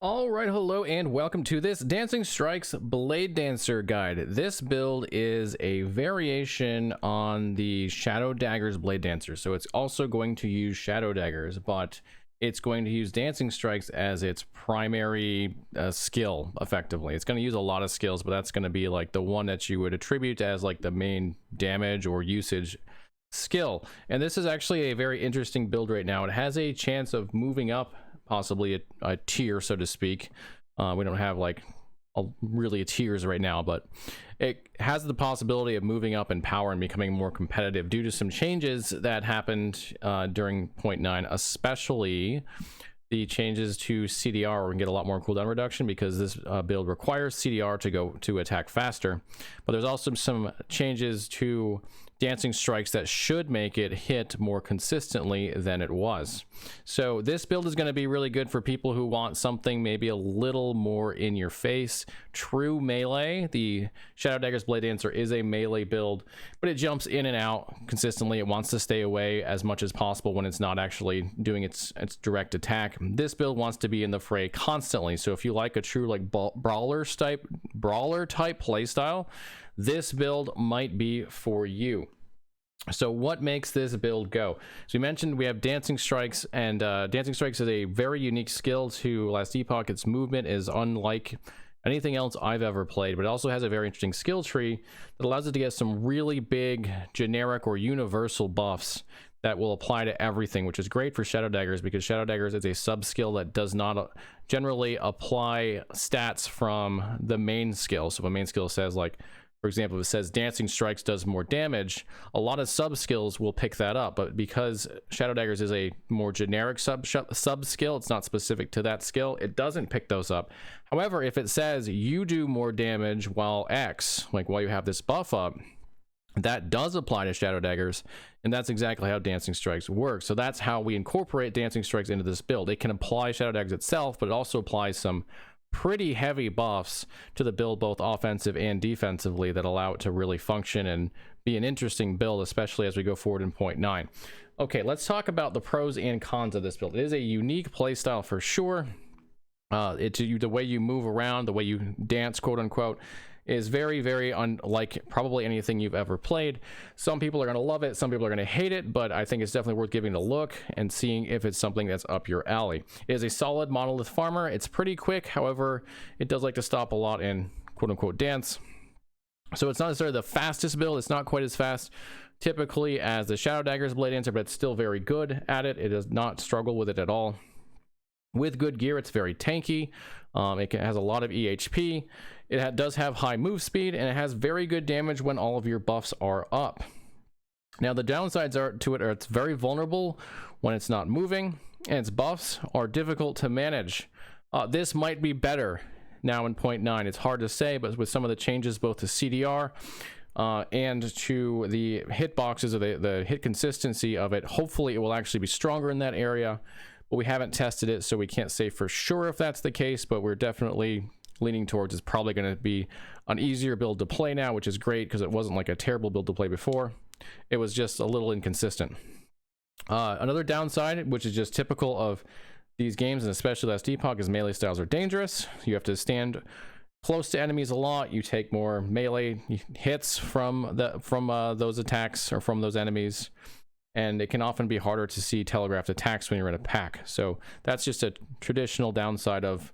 All right, hello and welcome to this Dancing Strikes Bladedancer guide. This build is a variation on the Shadow Daggers Bladedancer. So it's also going to use Shadow Daggers, but it's going to use Dancing Strikes as its primary skill, effectively. It's going to use a lot of skills, but that's going to be like the one that you would attribute as like the main damage or usage skill. And this is actually a very interesting build right now. It has a chance of moving up possibly a tier, so to speak. We don't have like really a tiers right now, but it has the possibility of moving up in power and becoming more competitive due to some changes that happened during 0.9, especially the changes to CDR. We're gonna get a lot more cooldown reduction because this build requires CDR to attack faster, but there's also some changes to Dancing Strikes that should make it hit more consistently than it was. So this build is going to be really good for people who want something maybe a little more in your face. True melee. The Shadow Daggers Bladedancer is a melee build, but it jumps in and out consistently. It wants to stay away as much as possible when it's not actually doing its direct attack. This build wants to be in the fray constantly. So if you like a true like brawler type playstyle, this build might be for you. So what makes this build go? So we mentioned we have Dancing Strikes, and Dancing Strikes is a very unique skill to Last Epoch. Its movement is unlike anything else I've ever played, but it also has a very interesting skill tree that allows it to get some really big generic or universal buffs that will apply to everything, which is great for Shadow Daggers because Shadow Daggers is a sub skill that does not generally apply stats from the main skill. So if a main skill says, like, for example, if it says Dancing Strikes does more damage, a lot of sub skills will pick that up. But because Shadow Daggers is a more generic sub skill, it's not specific to that skill, it doesn't pick those up. However, if it says you do more damage while X, like while you have this buff up, that does apply to Shadow Daggers, and that's exactly how Dancing Strikes work. So that's how we incorporate Dancing Strikes into this build. It can apply Shadow Daggers itself, but it also applies some pretty heavy buffs to the build, both offensive and defensively, that allow it to really function and be an interesting build, especially as we go forward in 0.9. Okay, let's talk about the pros and cons of this build. It is a unique playstyle for sure. The way you move around, the way you dance, quote unquote, is very, very unlike probably anything you've ever played. Some people are going to love it, some people are going to hate it, but I think it's definitely worth giving it a look and seeing if it's something that's up your alley. It is a solid monolith farmer. It's pretty quick, however, it does like to stop a lot in quote unquote dance. So it's not necessarily the fastest build. It's not quite as fast typically as the Shadow Daggers Bladedancer, but it's still very good at it. It does not struggle with it at all. With good gear, it's very tanky. It has a lot of EHP. It does have high move speed, and it has very good damage when all of your buffs are up. Now, the downsides to it are it's very vulnerable when it's not moving, and its buffs are difficult to manage. This might be better now in 0.9. It's hard to say, but with some of the changes both to CDR and to the hitboxes, or the hit consistency of it, hopefully it will actually be stronger in that area. But we haven't tested it, so we can't say for sure if that's the case, but we're definitely leaning towards it's probably going to be an easier build to play now, which is great because it wasn't like a terrible build to play before. It was just a little inconsistent. Another downside, which is just typical of these games, and especially Last Epoch, is melee styles are dangerous. You have to stand close to enemies a lot. You take more melee hits from those attacks or from those enemies, and it can often be harder to see telegraphed attacks when you're in a pack. So that's just a traditional downside of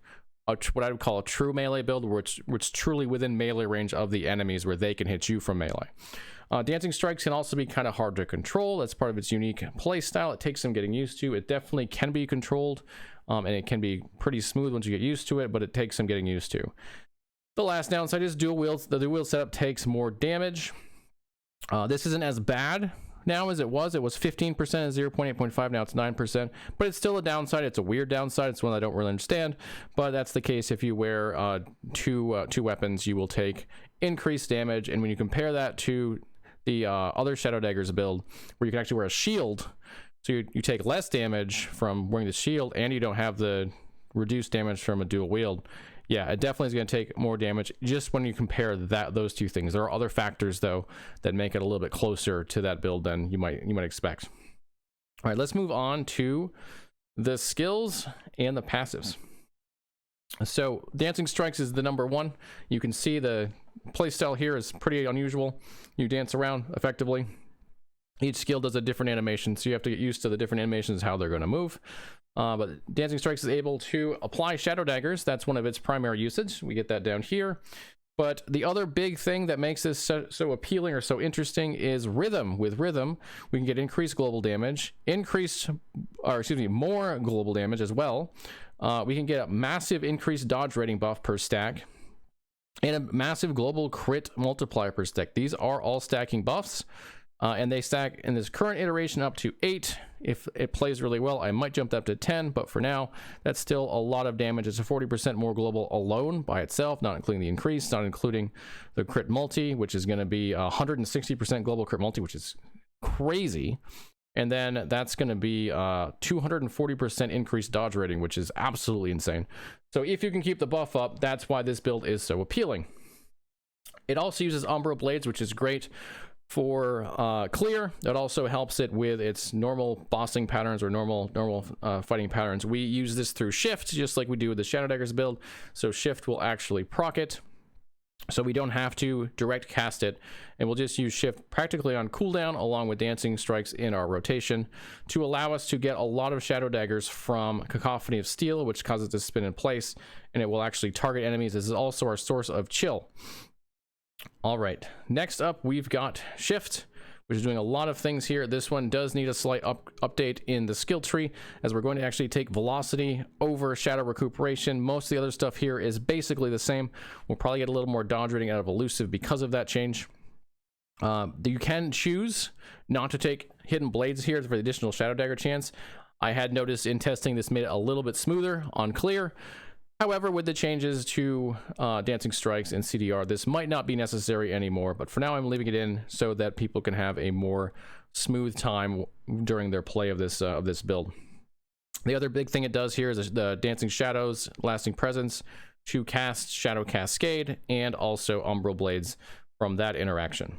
what I would call a true melee build, where it's truly within melee range of the enemies, where they can hit you from melee. Dancing Strikes can also be kind of hard to control. That's part of its unique play style. It takes some getting used to. It definitely can be controlled, and it can be pretty smooth once you get used to it, but it takes some getting used to. The last downside is dual wields. The dual wield setup takes more damage. This isn't as bad now as it was. It was 15% at 0.8.5. Now it's 9%, but it's still a downside. It's a weird downside. It's one I don't really understand, but that's the case. If you wear two weapons, you will take increased damage. And when you compare that to the other Shadow Daggers build, where you can actually wear a shield, so you take less damage from wearing the shield, and you don't have the reduced damage from a dual wield. Yeah, it definitely is going to take more damage just when you compare those two things. There are other factors though that make it a little bit closer to that build than you might expect. All right, let's move on to the skills and the passives. So Dancing Strikes is the number one. You can see the playstyle here is pretty unusual. You dance around effectively. Each skill does a different animation, so you have to get used to the different animations, how they're going to move. But Dancing Strikes is able to apply Shadow Daggers. That's one of its primary usage. We get that down here. But the other big thing that makes this so appealing or so interesting is rhythm. With rhythm, we can get increased global damage, more global damage as well. We can get a massive increased dodge rating buff per stack, and a massive global crit multiplier per stack. These are all stacking buffs, and they stack in this current iteration up to 8. If it plays really well, I might jump that up to 10, but for now, that's still a lot of damage. It's a 40% more global alone by itself, not including the increase, not including the crit multi, which is going to be 160% global crit multi, which is crazy. And then that's going to be 240% increased dodge rating, which is absolutely insane. So if you can keep the buff up, that's why this build is so appealing. It also uses Umbral Blades, which is great for clear. It also helps it with its normal bossing patterns or normal fighting patterns. We use this through shift, just like we do with the Shadow Daggers build. So shift will actually proc it, so we don't have to direct cast it, and we'll just use shift practically on cooldown along with Dancing Strikes in our rotation to allow us to get a lot of Shadow Daggers from Cacophony of Steel, which causes it to spin in place, and it will actually target enemies. This is also our source of chill. All right, next up we've got shift, which is doing a lot of things here. This one does need a slight update in the skill tree, as we're going to actually take velocity over shadow recuperation. Most of the other stuff here is basically the same. We'll probably get a little more dodge rating out of elusive because of that change. You can choose not to take hidden blades here for the additional shadow dagger chance. I had noticed in testing this made it a little bit smoother on clear. However, with the changes to Dancing Strikes and CDR, this might not be necessary anymore, but for now I'm leaving it in so that people can have a more smooth time during their play of this build. The other big thing it does here is the Dancing Shadows, Lasting Presence, to cast Shadow Cascade, and also Umbral Blades from that interaction.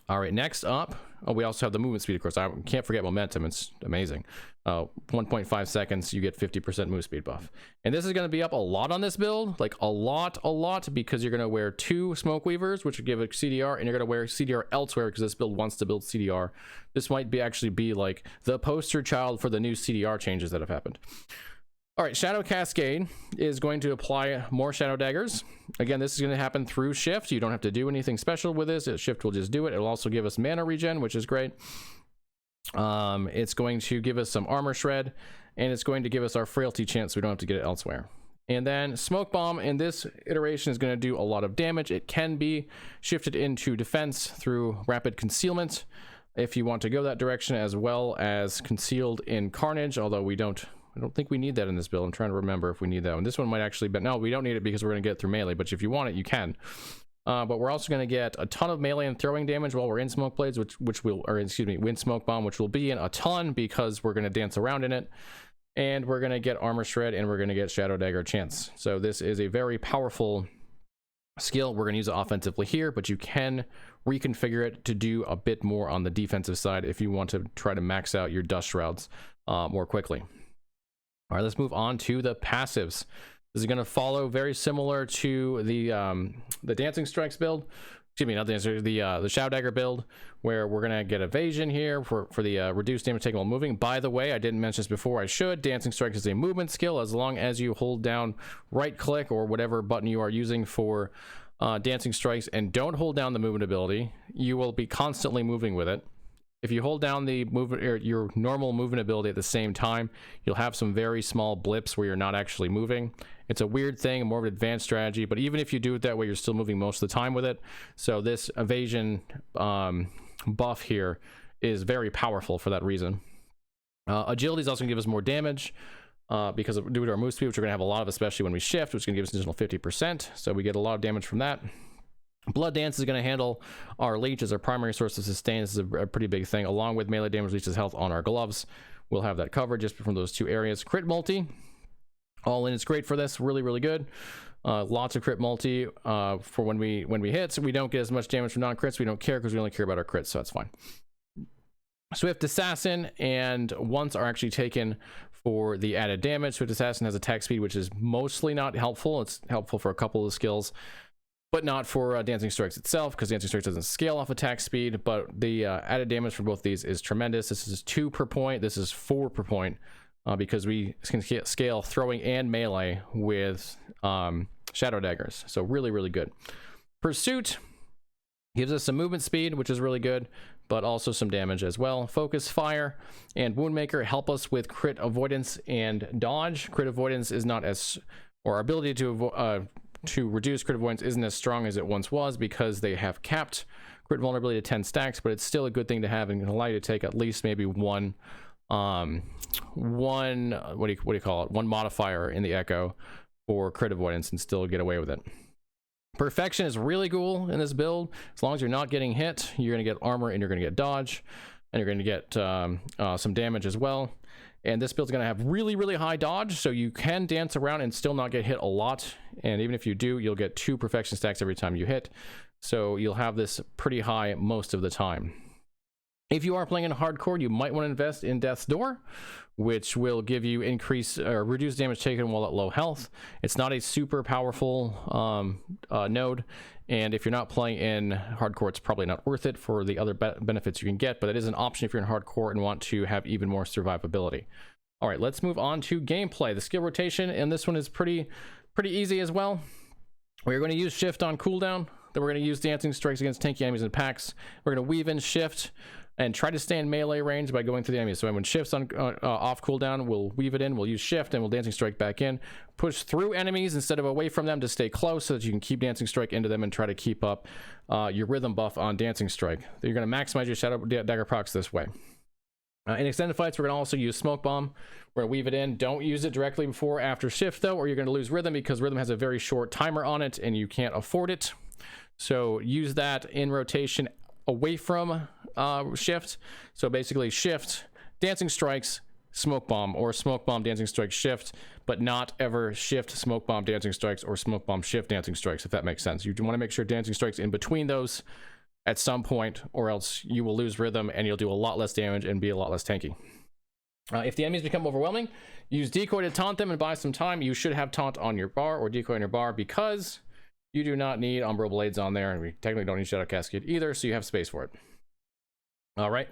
All right, next up, we also have the movement speed, of course. I can't forget momentum. It's amazing. 1.5 seconds, you get 50% move speed buff. And this is going to be up a lot on this build, like a lot, because you're going to wear 2 Smoke Weavers, which will give a CDR, and you're going to wear CDR elsewhere because this build wants to build CDR. This might actually be like the poster child for the new CDR changes that have happened. All right, Shadow Cascade is going to apply more Shadow Daggers. Again, this is going to happen through shift. You don't have to do anything special with this. Shift will just do it. It'll also give us mana regen, which is great. It's going to give us some armor shred, and it's going to give us our frailty chance so we don't have to get it elsewhere. And then Smoke Bomb in this iteration is going to do a lot of damage. It can be shifted into defense through rapid concealment if you want to go that direction, as well as concealed in Carnage, although I don't think we need that in this build. I'm trying to remember if we need that one. This one might actually, but no, we don't need it because we're going to get it through melee, but if you want it, you can. But we're also going to get a ton of melee and throwing damage while we're in Smoke Blades, in Smoke Bomb, which will be in a ton because we're going to dance around in it. And we're going to get Armor Shred, and we're going to get Shadow Dagger Chance. So this is a very powerful skill. We're going to use it offensively here, but you can reconfigure it to do a bit more on the defensive side if you want to try to max out your Dust Shrouds more quickly. All right, let's move on to the passives. This is going to follow very similar to the Dancing Strikes build. Excuse me, not the Dancing, the Shadow Dagger build, where we're going to get evasion here for the reduced damage taken while moving. By the way, I didn't mention this before. I should. Dancing Strikes is a movement skill. As long as you hold down right click or whatever button you are using for Dancing Strikes and don't hold down the movement ability, you will be constantly moving with it. If you hold down the movement or your normal movement ability at the same time, you'll have some very small blips where you're not actually moving. It's a weird thing, more of an advanced strategy, but even if you do it that way, you're still moving most of the time with it. So this evasion buff here is very powerful for that reason. Agility is also going to give us more damage because due to our move speed, which we're going to have a lot of, especially when we shift, which is going to give us an additional 50%. So we get a lot of damage from that. Blood Dance is going to handle our leech as our primary source of sustain. This is a pretty big thing. Along with melee damage, leeches health on our gloves. We'll have that covered just from those 2 areas. Crit multi, all in, it's great for this. Really, really good. Lots of crit multi for when we hit. So we don't get as much damage from non-crits. We don't care because we only care about our crits, so that's fine. Swift Assassin and once are actually taken for the added damage. Swift Assassin has attack speed, which is mostly not helpful. It's helpful for a couple of skills, but not for Dancing Strikes itself, because Dancing Strikes doesn't scale off attack speed. But the added damage for both these is tremendous. This is 2 per point. This is 4 per point, because we can scale throwing and melee with Shadow Daggers. So really, really good. Pursuit gives us some movement speed, which is really good, but also some damage as well. Focus, Fire, and Woundmaker help us with crit avoidance and dodge. Crit avoidance is not as, or our ability to reduce crit avoidance isn't as strong as it once was, because they have capped crit vulnerability to 10 stacks, but it's still a good thing to have and can allow you to take at least maybe one what do you call it? One modifier in the Echo for crit avoidance and still get away with it. Perfection is really cool in this build. As long as you're not getting hit, you're going to get armor and you're going to get dodge, and you're going to get some damage as well. And this build's going to have really, really high dodge, so you can dance around and still not get hit a lot. And even if you do, you'll get 2 perfection stacks every time you hit. So you'll have this pretty high most of the time. If you are playing in hardcore, you might want to invest in Death's Door, which will give you reduced damage taken while at low health. It's not a super powerful node, and if you're not playing in hardcore, it's probably not worth it for the other benefits you can get, but it is an option if you're in hardcore and want to have even more survivability. All right, let's move on to gameplay. The skill rotation, and this one is pretty easy as well. We're going to use Shift on cooldown, then we're going to use Dancing Strikes against tanky enemies and packs. We're going to weave in Shift and try to stay in melee range by going through the enemies. So when Shift's on off cooldown, we'll weave it in, we'll use Shift, and we'll Dancing Strike back in. Push through enemies instead of away from them to stay close, so that you can keep Dancing Strike into them and try to keep up your rhythm buff on Dancing Strike. You're going to maximize your Shadow Dagger procs this way. In extended fights, we're going to also use Smoke Bomb. We're going to weave it in. Don't use it directly before or after Shift, though, or you're going to lose rhythm, because rhythm has a very short timer on it, and you can't afford it. So use that in rotation away from Shift. So basically Shift, Dancing Strikes, Smoke Bomb, or Smoke Bomb, Dancing Strike, Shift, but not ever Shift, Smoke Bomb, Dancing Strikes, or Smoke Bomb, Shift, Dancing Strikes, if that makes sense. You want to make sure Dancing Strikes in between those at some point, or else you will lose rhythm and you'll do a lot less damage and be a lot less tanky. If the enemies become overwhelming, use Decoy to taunt them and buy some time. You should have Taunt on your bar or Decoy on your bar, because you do not need Umbral Blades on there, and we technically don't need Shadow Cascade either, so you have space for it. All right,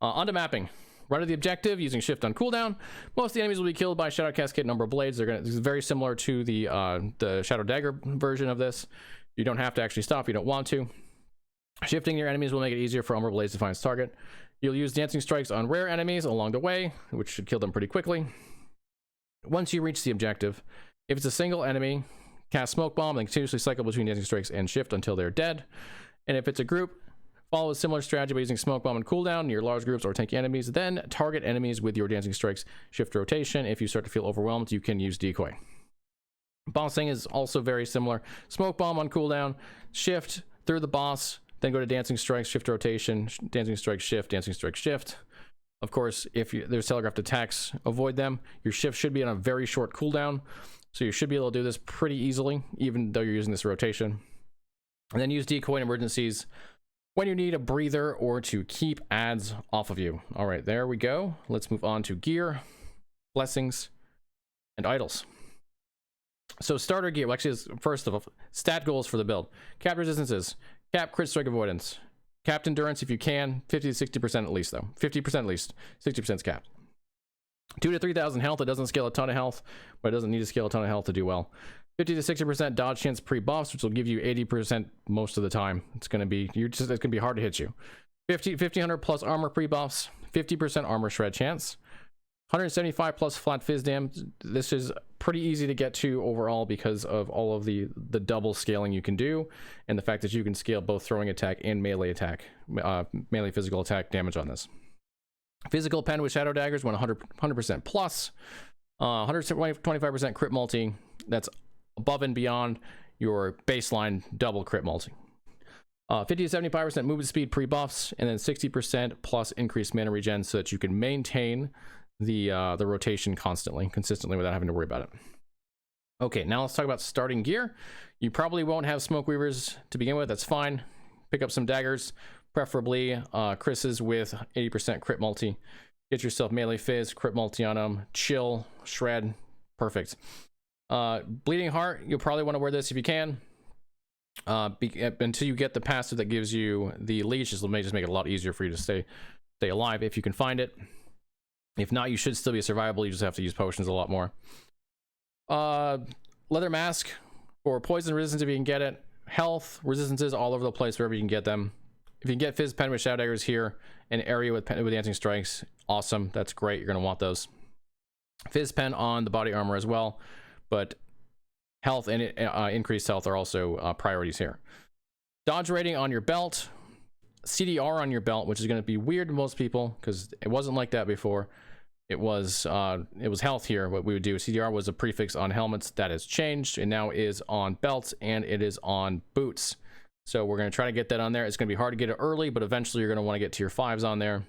onto mapping. Run to the objective using Shift on cooldown. Most of the enemies will be killed by Shadow Cascade and Umbral Blades. This is very similar to the Shadow Dagger version of this. You don't have to actually stop if you don't want to. Shifting your enemies will make it easier for Umbral Blades to find its target. You'll use Dancing Strikes on rare enemies along the way, which should kill them pretty quickly. Once you reach the objective, if it's a single enemy, cast Smoke Bomb, then continuously cycle between Dancing Strikes and Shift until they're dead. And if it's a group, follow a similar strategy by using Smoke Bomb and cooldown near large groups or tanky enemies. Then target enemies with your Dancing Strikes, Shift rotation. If you start to feel overwhelmed, you can use Decoy. Bossing is also very similar. Smoke Bomb on cooldown, Shift through the boss, then go to Dancing Strikes, Shift rotation, Dancing Strike, Shift, Dancing Strike, Shift. Of course, if there's telegraphed attacks, avoid them. Your Shift should be on a very short cooldown, so you should be able to do this pretty easily, even though you're using this rotation. And then use Decoy in emergencies when you need a breather or to keep ads off of you. All right, there we go. Let's move on to gear, blessings, and idols. So starter gear, well, actually, first of all, stat goals for the build. Cap resistances, cap crit strike avoidance, capped endurance if you can, 50 to 60% at least though. 50% at least, 60% is capped. 2 to 3,000 health. It doesn't scale a ton of health, but it doesn't need to scale a ton of health to do well. 50 to 60% dodge chance pre-buffs, which will give you 80% most of the time. It's going to be hard to hit you. 1500 plus armor pre-buffs, 50% armor shred chance, 175 plus flat fizz dam. This is pretty easy to get to overall because of all of the double scaling you can do, and the fact that you can scale both throwing attack and melee attack, melee physical attack damage on this. Physical pen with Shadow Daggers went 100% plus, 125% crit multi. That's above and beyond your baseline double crit multi. 50 to 75% movement speed pre-buffs, and then 60% plus increased mana regen, so that you can maintain the rotation consistently without having to worry about it. Okay, now let's talk about starting gear. You probably won't have Smoke Weavers to begin with. That's fine. Pick up some daggers, preferably Chris's with 80% crit multi. Get yourself melee fizz, crit multi on them, chill, shred, perfect. Bleeding heart, you'll probably want to wear this if you can. Until you get the passive that gives you the leech, this may just make it a lot easier for you to stay alive if you can find it. If not, you should still be survivable. You just have to use potions a lot more. Leather mask for poison resistance if you can get it. Health resistances all over the place wherever you can get them. If you can get Fizz Pen with Shadow Daggers here, an area with Dancing Strikes, awesome. That's great. You're going to want those. Fizz Pen on the body armor as well, but health and increased health are also priorities here. Dodge rating on your belt, CDR on your belt, which is going to be weird to most people because it wasn't like that before. It was health here. What we would do, CDR was a prefix on helmets. That has changed and now is on belts, and it is on boots. So we're going to try to get that on there. It's going to be hard to get it early, but eventually you're going to want to get tier 5s on there.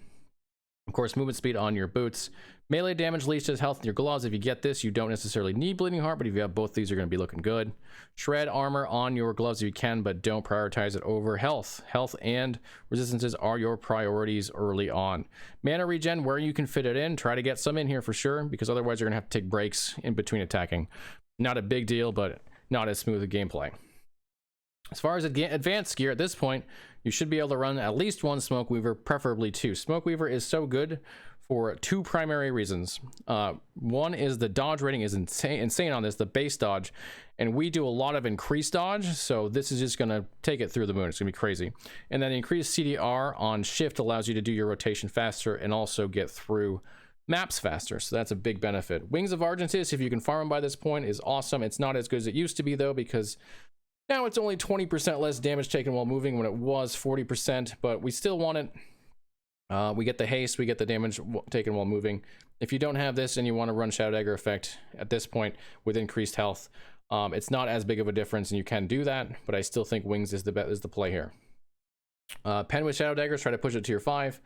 Of course, movement speed on your boots. Melee damage leads to health in your gloves. If you get this, you don't necessarily need Bleeding Heart, but if you have both these, you're going to be looking good. Shred armor on your gloves if you can, but don't prioritize it over health. Health and resistances are your priorities early on. Mana regen, where you can fit it in, try to get some in here for sure, because otherwise you're going to have to take breaks in between attacking. Not a big deal, but not as smooth a gameplay. As far as advanced gear, at this point, you should be able to run at least one Smoke Weaver, preferably 2. Smoke Weaver is so good for 2 primary reasons. One is the dodge rating is insane on this, the base dodge, and we do a lot of increased dodge, so this is just going to take it through the moon. It's going to be crazy. And then increased CDR on shift allows you to do your rotation faster and also get through maps faster, so that's a big benefit. Wings of Argentis, if you can farm them by this point, is awesome. It's not as good as it used to be though, because now it's only 20% less damage taken while moving when it was 40%, but we still want it. We get the haste, we get the damage taken while moving. If you don't have this and you want to run Shadow Dagger effect at this point with increased health, it's not as big of a difference, and you can do that, but I still think Wings is the play here. Pen with Shadow Daggers, try to push it to tier 5.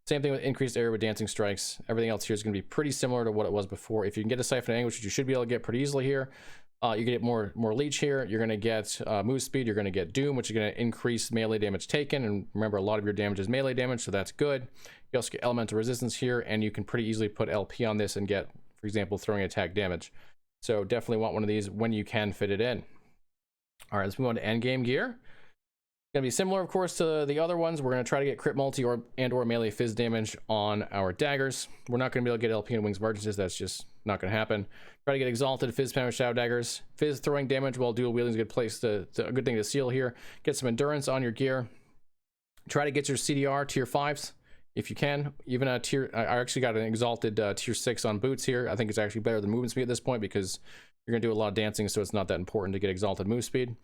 Same thing with increased area with Dancing Strikes. Everything else here is going to be pretty similar to what it was before. If you can get a Siphon Anguish, which you should be able to get pretty easily here, you get more leech here. You're going to get move speed. You're going to get doom, which is going to increase melee damage taken. And remember, a lot of your damage is melee damage, so that's good. You also get elemental resistance here, and you can pretty easily put LP on this and get, for example, throwing attack damage. So definitely want one of these when you can fit it in. All right, let's move on to endgame gear. Going to be similar, of course, to the other ones. We're going to try to get crit multi or melee fizz damage on our daggers. We're not going to be able to get LP and Wings of Argentis. That's just not going to happen. Try to get exalted fizz pen with Shadow Daggers. Fizz throwing damage while dual wielding is a good place a good thing to seal here. Get some endurance on your gear. Try to get your CDR tier 5s if you can. Even a tier, I actually got an exalted tier 6 on boots here. I think it's actually better than movement speed at this point because you're going to do a lot of dancing, so it's not that important to get exalted move speed.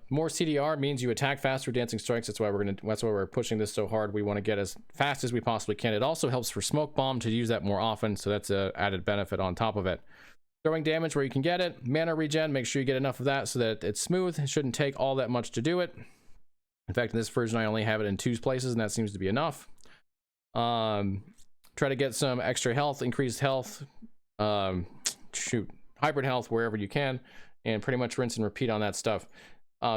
More CDR means you attack faster, Dancing Strikes. That's why we're pushing this so hard. We want to get as fast as we possibly can. It also helps for Smoke Bomb to use that more often, so that's an added benefit on top of it. Throwing damage where you can get it. Mana regen, make sure you get enough of that so that it's smooth. It shouldn't take all that much to do it. In fact, in this version, I only have it in 2 places, and that seems to be enough. Try to get some extra health, increased health, hybrid health wherever you can, and pretty much rinse and repeat on that stuff.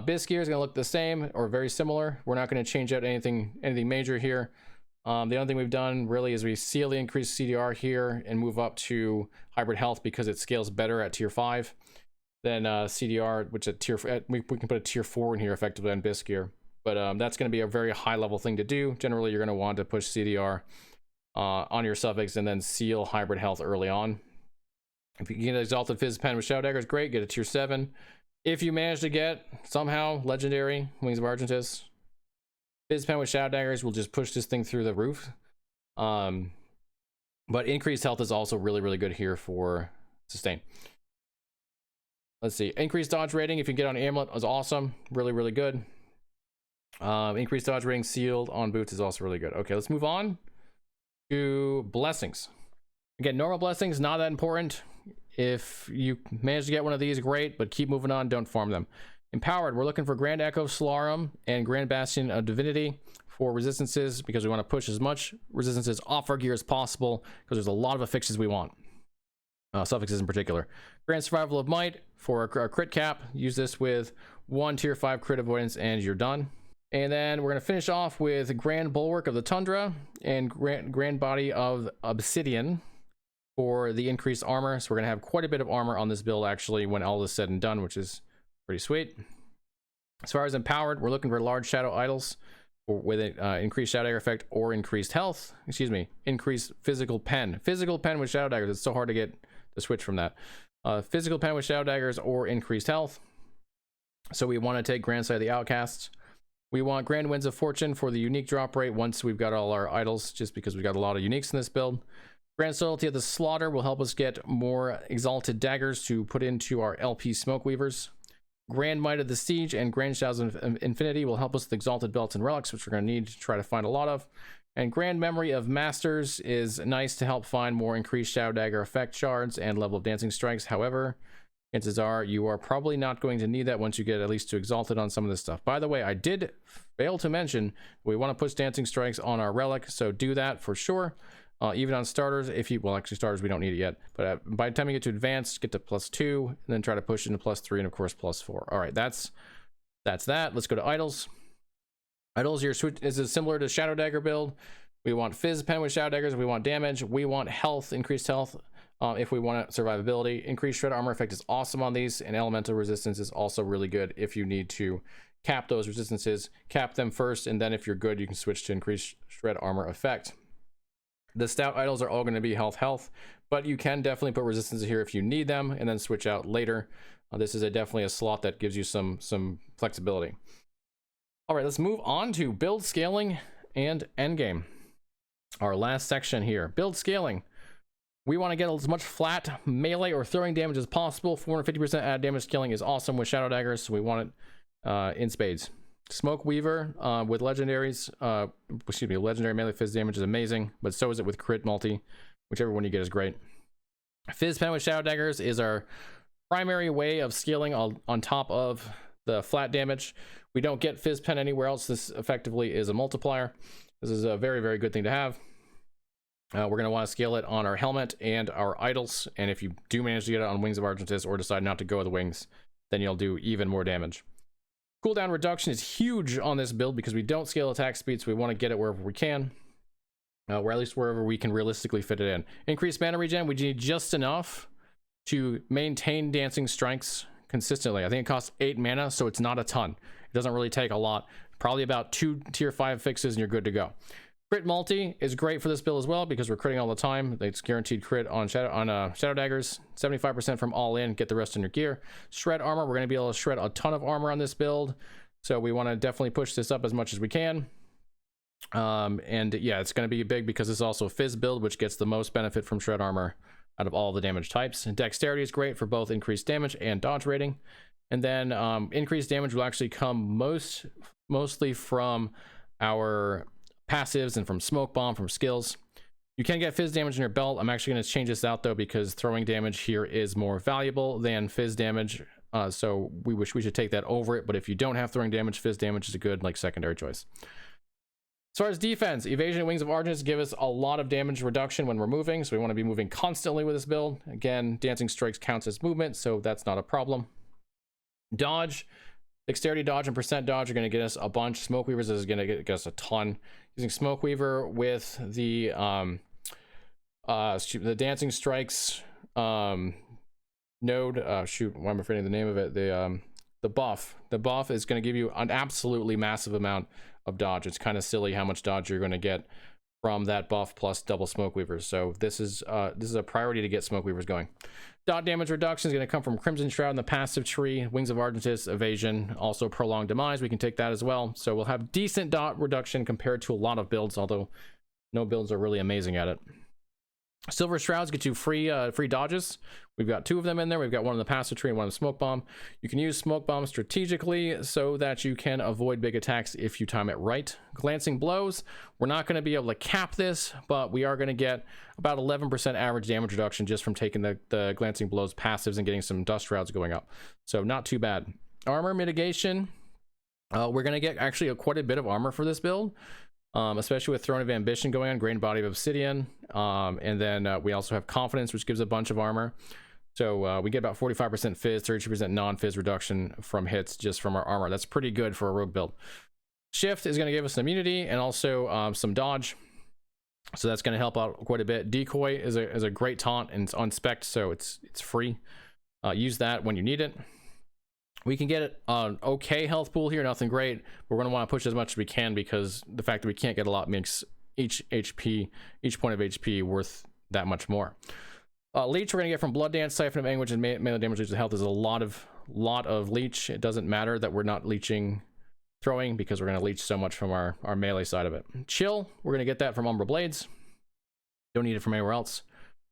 Biz gear is going to look the same or very similar. We're not going to change out anything major here. The only thing we've done really is we seal the increased CDR here and move up to hybrid health because it scales better at tier 5 than CDR, which at we can put a tier 4 in here effectively on Biz gear. But that's going to be a very high level thing to do. Generally, you're going to want to push CDR on your suffix and then seal hybrid health early on. If you can get an exalted fizz pen with Shadow Daggers, great. Get a tier 7. If you manage to get somehow legendary Wings of Argentis, Fizz Pen with Shadow Daggers will just push this thing through the roof. But increased health is also really, really good here for sustain. Let's see. Increased dodge rating if you get on Amulet is awesome. Really, really good. Increased dodge rating sealed on boots is also really good. Okay, let's move on to blessings. Again, normal blessings, not that important. If you manage to get one of these, great, but keep moving on, don't farm them. Empowered, we're looking for Grand Echo Solarum and Grand Bastion of Divinity for resistances because we want to push as much resistances off our gear as possible because there's a lot of affixes we want. Suffixes in particular. Grand Survival of Might for our crit cap. Use this with 1 tier 5 crit avoidance and you're done. And then we're going to finish off with Grand Bulwark of the Tundra and Grand Body of Obsidian for the increased armor. So we're going to have quite a bit of armor on this build actually when all is said and done, which is pretty sweet. As far as empowered, we're looking for large shadow idols with an increased shadow dagger effect or increased health. Excuse me, increased physical pen. Physical pen with shadow daggers. It's so hard to get to switch from that. Physical pen with shadow daggers or increased health. So we want to take Grand Sight of the Outcasts. We want Grand Winds of Fortune for the unique drop rate once we've got all our idols, just because we've got a lot of uniques in this build. Grand Subtlety of the Slaughter will help us get more exalted daggers to put into our LP Smoke Weavers. Grand Might of the Siege and Grand Shadows of Infinity will help us with exalted belts and relics, which we're going to need to try to find a lot of. And Grand Memory of Masters is nice to help find more increased shadow dagger effect shards and level of dancing strikes. However, chances are you are probably not going to need that once you get at least to exalted on some of this stuff. By the way, I did fail to mention we want to push dancing strikes on our relic, so do that for sure. Even on starters, if you, well, actually starters we don't need it yet, but by the time you get to advanced, get to +2 and then try to push it into +3 and of course +4. All right, that's that. Let's go to idols. Idols, your switch is similar to shadow dagger build. We want fizz pen with shadow daggers. We want damage. We want health, increased health. If we want survivability, increased shred armor effect is awesome on these, and elemental resistance is also really good if you need to cap those resistances. Cap them first, and then if you're good, you can switch to increased shred armor effect. The stout idols are all going to be health, but you can definitely put resistance here if you need them, and then switch out later. This is definitely a slot that gives you some flexibility. All right, let's move on to build scaling and endgame. Our last section here, build scaling. We want to get as much flat melee or throwing damage as possible. 450% added damage scaling is awesome with shadow daggers, so we want it in spades. Smoke Weaver with legendaries, legendary melee fizz damage is amazing, but so is it with crit multi. Whichever one you get is great. Fizz pen with shadow daggers is our primary way of scaling on top of the flat damage. We don't get fizz pen anywhere else. This effectively is a multiplier. This is a very, very good thing to have. We're going to want to scale it on our helmet and our idols, and if you do manage to get it on Wings of Argentis or decide not to go with the wings, then you'll do even more damage. Cooldown reduction is huge on this build because we don't scale attack speed, so we want to get it wherever we can, or at least wherever we can realistically fit it in. Increased mana regen, we need just enough to maintain dancing strikes consistently. I think it costs 8 mana, so it's not a ton. It doesn't really take a lot. Probably about 2 tier 5 fixes and you're good to go. Crit multi is great for this build as well because we're critting all the time. It's guaranteed crit on shadow daggers. 75% from all in. Get the rest in your gear. Shred armor. We're going to be able to shred a ton of armor on this build, so we want to definitely push this up as much as we can. And yeah, it's going to be big because it's also a fizz build, which gets the most benefit from shred armor out of all the damage types. And dexterity is great for both increased damage and dodge rating. And then increased damage will actually come mostly from our passives and from smoke bomb, from skills. You can get fizz damage in your belt. I'm actually going to change this out though because throwing damage here is more valuable than fizz damage, so we should take that over it. But if you don't have throwing damage, fizz damage is a good secondary choice. As far as defense, evasion and Wings of Argent give us a lot of damage reduction when we're moving, so we want to be moving constantly with this build. Again, dancing strikes counts as movement, so that's not a problem. Dodge, dexterity dodge and percent dodge are going to get us a bunch. Smoke Weavers is going to get us a ton. Using Smoke Weaver with the dancing strikes node, shoot, why am I forgetting the name of it? The buff. The buff is going to give you an absolutely massive amount of dodge. It's kind of silly how much dodge you're going to get from that buff plus double Smoke Weavers. So this is a priority to get Smoke Weavers going. Dot damage reduction is going to come from Crimson Shroud and the passive tree, Wings of Argentis, evasion, also prolonged demise. We can take that as well. So we'll have decent dot reduction compared to a lot of builds, although no builds are really amazing at it. Silver Shrouds get you free dodges. We've got 2 of them in there. We've got one in the passive tree and one in the smoke bomb. You can use smoke bomb strategically so that you can avoid big attacks if you time it right. Glancing blows, we're not going to be able to cap this, but we are going to get about 11% average damage reduction just from taking the glancing blows passives and getting some dust shrouds going up. So not too bad. Armor mitigation, we're going to get actually quite a bit of armor for this build. Especially with Throne of Ambition going on, Grand Body of Obsidian, and then we also have Confidence, which gives a bunch of armor. So we get about 45% fizz, 32% non-fizz reduction from hits just from our armor. That's pretty good for a rogue build. Shift is going to give us immunity and also some dodge, so that's going to help out quite a bit. Decoy is a great taunt, and it's on spec, so it's free. Use that when you need it. We can get an okay health pool here, nothing great, but we're going to want to push as much as we can, because the fact that we can't get a lot makes each point of HP worth that much more. Leech we're going to get from Blood Dance, Siphon of Anguish, and melee damage leads to health. Is a lot of leech. It doesn't matter that we're not leeching throwing, because we're going to leech so much from our melee side of it. Chill, we're going to get that from Umbra Blades. Don't need it from anywhere else.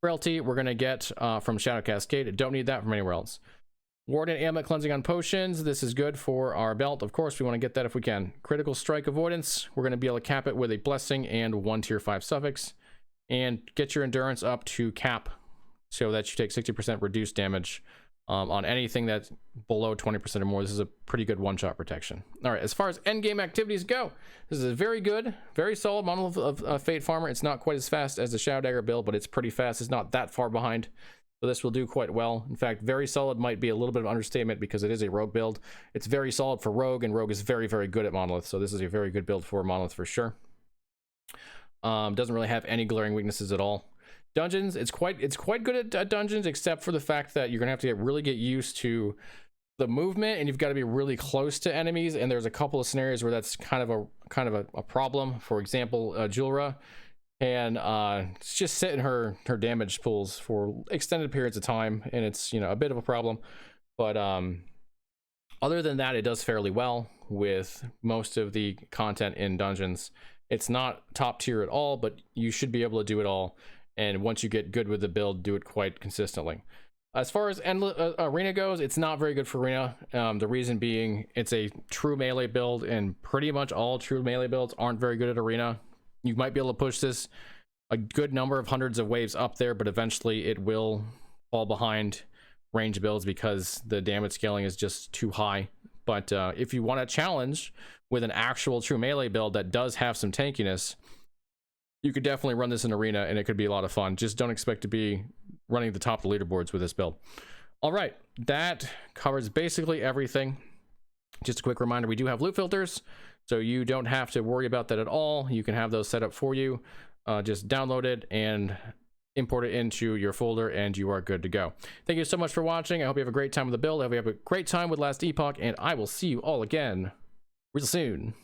Frailty we're going to get from Shadow Cascade. Don't need that from anywhere else. Warden Ailment Cleansing on Potions. This is good for our belt. Of course, we want to get that if we can. Critical Strike Avoidance. We're going to be able to cap it with a Blessing and 1 tier 5 suffix. And get your endurance up to cap, so that you take 60% reduced damage on anything that's below 20% or more. This is a pretty good one-shot protection. All right, as far as endgame activities go, this is a very good, very solid model of Fate Farmer. It's not quite as fast as the Shadow Dagger build, but it's pretty fast. It's not that far behind, so this will do quite well. In fact, very solid might be a little bit of understatement, because it is a rogue build. It's very solid for rogue, and rogue is very, very good at monolith, so this is a very good build for monolith for sure. Doesn't really have any glaring weaknesses at all. Dungeons, it's quite good at dungeons, except for the fact that you're gonna have to really get used to the movement, and you've got to be really close to enemies, and there's a couple of scenarios where that's kind of a problem. For example, Julra, and just sit in her damage pools for extended periods of time, and it's, you know, a bit of a problem. But other than that, it does fairly well with most of the content in dungeons. It's not top tier at all, but you should be able to do it all. And once you get good with the build, do it quite consistently. As far as arena goes, it's not very good for arena. The reason being, it's a true melee build, and pretty much all true melee builds aren't very good at arena. You might be able to push this a good number of hundreds of waves up there, but eventually it will fall behind range builds, because the damage scaling is just too high. But if you want a challenge with an actual true melee build that does have some tankiness, you could definitely run this in arena, and it could be a lot of fun. Just don't expect to be running the top of the leaderboards with this build. All right, that covers basically everything. Just a quick reminder, we do have loot filters, so you don't have to worry about that at all. You can have those set up for you. Just download it and import it into your folder, and you are good to go. Thank you so much for watching. I hope you have a great time with the build. I hope you have a great time with Last Epoch, and I will see you all again real soon.